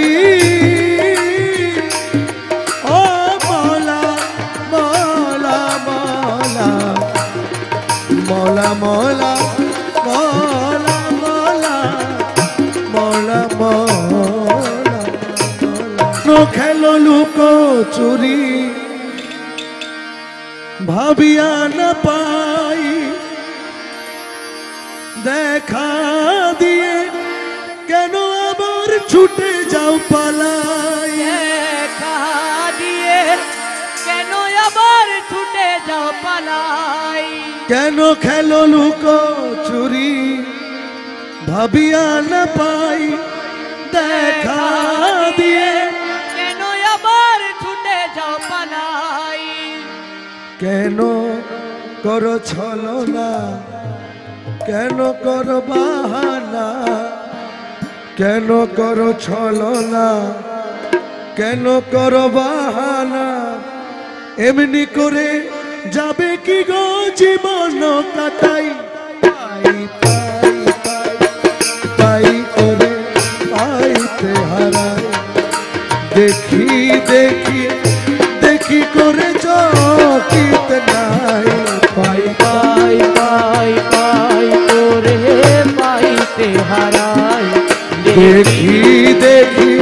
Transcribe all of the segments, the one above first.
जी ओ मौला मौला मौला मौला मौला मौला मौला मौला मौला नो खेलो लुको चुरी भाबिया न पाई देखा दिए केनो आबार छूटे जाओ पालाई দেখা দিয়ে কেন আবার ছুটে যাও পালাই केनो खेलो लुको चुरी भाबिया न पाई देखा दिए কেন আবার ছুটে যাও পালাই केनो करो छलना केनो करो बाहाना केनो करो छलना केनो करो बाहाना एमनी करे जाबे की गो जीवन काटाई पाई पाई पाई पाई करे पाईते हाराई देखी देखी देखी करे चकित नाई पाई পাই পাই পাই করে পাইতে হারাই देखी देखी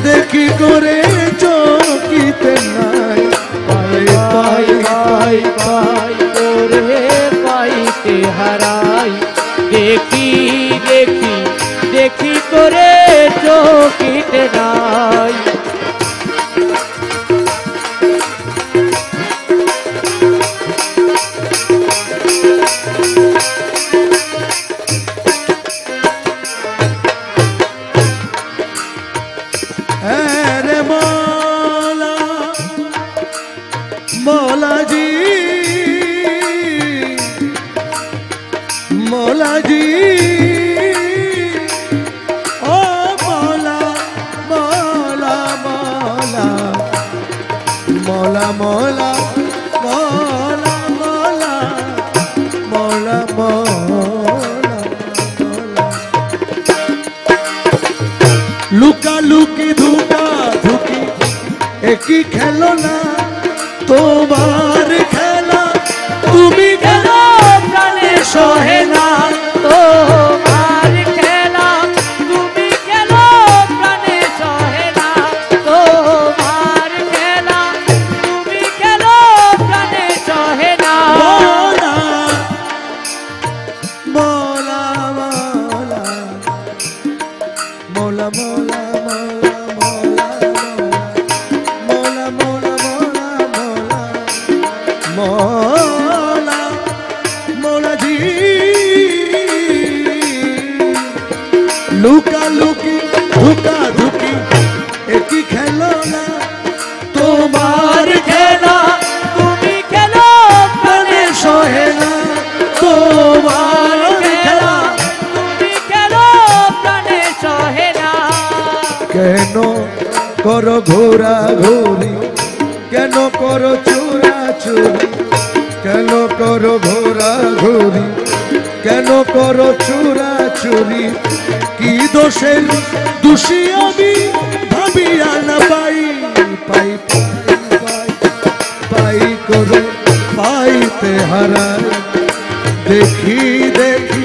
देखी करे चकित नाई पाई পাই पाई পাই পাই করে পাইতে হারাই দেখি দেখি দেখি করে চোখিতে নাই अरे मौला मौला जी मौला जी ओ मौला मौला मौला मौला मौला मौला मौला मौला मौला लुका लुकी धुका धुकी एक ही खेलो ना তোমার খেলা তুমি খেলো প্রাণে সহে না তোমার খেলা তুমি খেলো প্রাণে সহে না তোমার খেলা তুমি খেলো প্রাণে সহে না মৌলা মৌলা মৌলা মৌলা মৌলা मौला मौला जी लुका लुकी धुका धुकी एक ही खेलो ना তোমার খেলা তুমি খেলো প্রাণে সহে না তোমার খেলা তুমি খেলো প্রাণে সহে না কেন করো ঘোরা ঘোরি কেন করো চোরা চুরি কেন করো ঘোরা ঘোরি কেন করো চোরা চুরি কি দোষের দোষী আমি ভাবিয়া না পাই পাই পাই পাই পাই করে পাইতে হারাই দেখি দেখি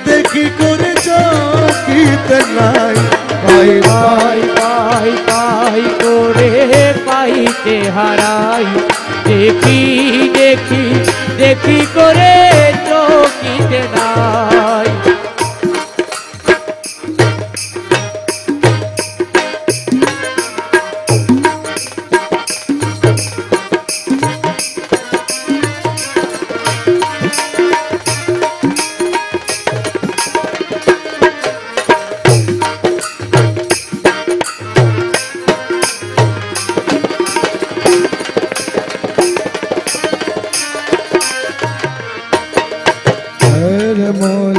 দেখি করে চকিতে নাই পাই পাই পাই পাই করে পাইতে হারাই দেখি দেখি দেখি করে চকিতে নাই मोर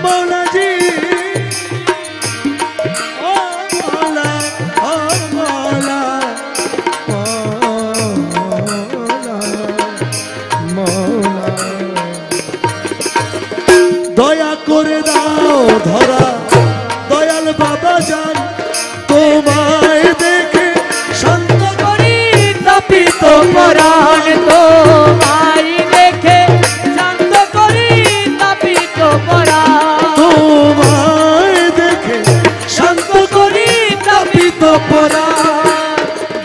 মৌলাজি ও মৌলা ও মৌলা মৌলা মৌলা দয়া করে দাও ধরা দয়াল বাবা জান তোমায় দেখে শান্ত করি তপিত পরাণ তোমায় দেখে শান্ত করি তপিত পরাণ তোমায় দেখে শান্ত করি তাপিত পরাণ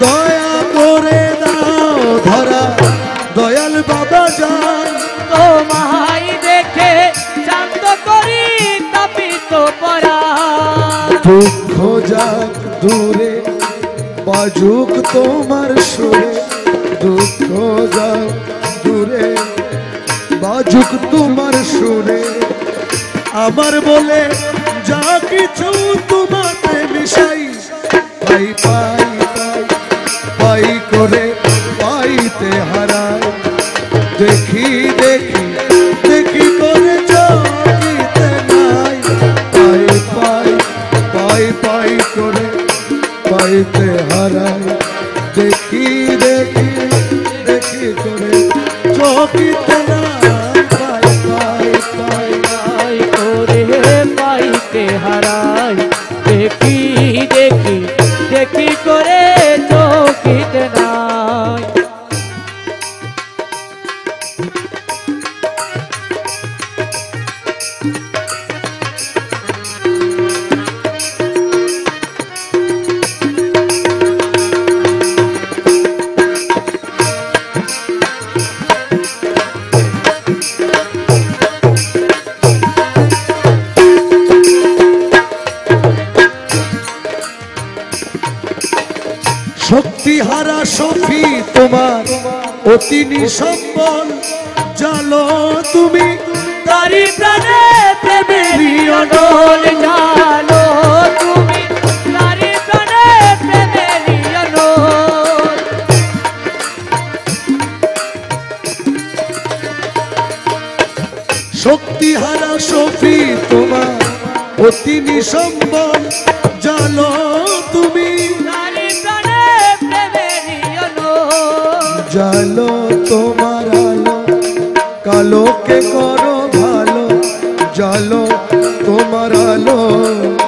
দয়া করে দাও ধরা দয়াল বাবা জান তোমায় দেখে শান্ত করি তপিত পরাণ দুঃখ যাক দূরে বাজুক তোমার সুরে দুঃখ যাক দূরে বাজুক তোমার সুরে আমার বলে যা কিছু তোমাতে মিশাই পাই পাই পাই পাই করে পাইতে হারাই দেখি দেখি দেখি করে চলিতে নাই পাই পাই পাই পাই করে পাইতে হারাই দেখি দেখি দেখি করে চকিতে নাই পাই পাই পাই পাই করে পাইতে হারাই দেখি দেখি দেখি করে চকিতে নাই শক্তিহারা সফি তোমার অতি নিসম্বল জালো তুমি তারি প্রাণে প্রেমেরই অনল জালো তুমি তারি প্রাণে প্রেমেরই অনল শক্তিহারা সফি তোমার অতি নিসম্বল জালো তুমি তারি প্রাণে প্রেমেরই অনল জালো তোমার আলো কালোকে করো ভালো জালো তোমার আলো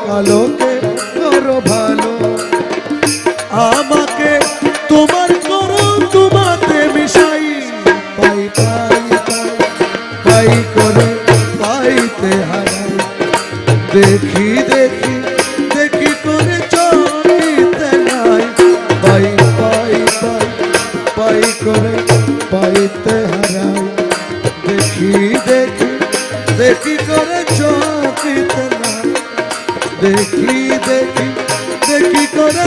কালোকে করো ভালো আমাকে তোমার করো তোমাতে মিশাই পাই পাই পাই পাই করে পাইতে হারাই দেখি দেখি দেখি করে চলিতে নাই পাই পাই পাই পাই করে পাইতে হারাই দেখি দেখি দেখি করে চলিতে নাই দেখি দেখি দেখি করে